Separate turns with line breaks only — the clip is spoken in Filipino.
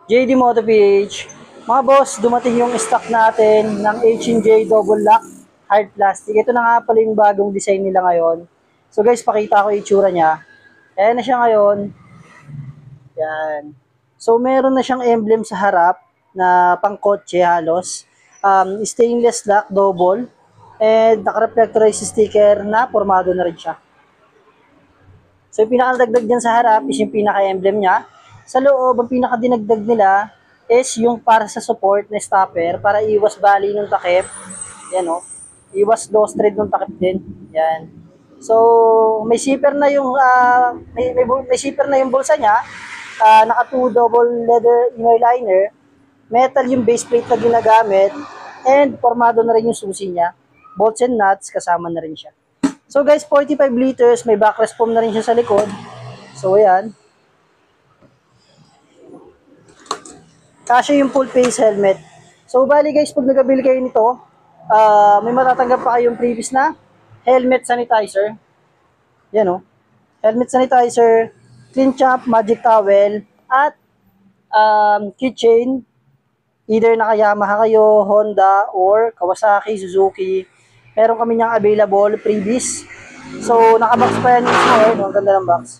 JD Moto PH. Mga boss, dumating yung stock natin ng H&J Double Lock Hard Plastic. Ito na nga pala yung bagong design nila ngayon. So guys, pakita ko yung itsura niya. Ayan na siya ngayon. Yan. So meron na siyang emblem sa harap na pangkotse halos. Stainless lock, double. And naka-reflectorize sticker na formado na rin siya. So yung pinakadagdag dyan sa harap is yung pinaka-emblem niya. Sa loob, ang pinakadinagdag nila is yung para sa support na stopper para iwas bali ng takip. Yan o. Iwas low thread ng takip din. Yan. So, may zipper na yung may zipper na yung bulsa niya. Naka 2 double leather inner liner. Metal yung base plate na ginagamit. And formado na rin yung susi niya. Bolts and nuts kasama na rin siya. So guys, 45 liters, may backrest foam na rin siya sa likod. So ayan. Kasya yung full face helmet. So bali guys, pag nagabili kayo nito, may matatanggap pa kayong previous na helmet sanitizer. Yan o. Helmet sanitizer, clean champ, magic towel, at keychain. Either naka Yamaha kayo, Honda, or Kawasaki, Suzuki. Meron kami niyang available, previous. So, nakabox pa yan mismo. Ang ganda ng box.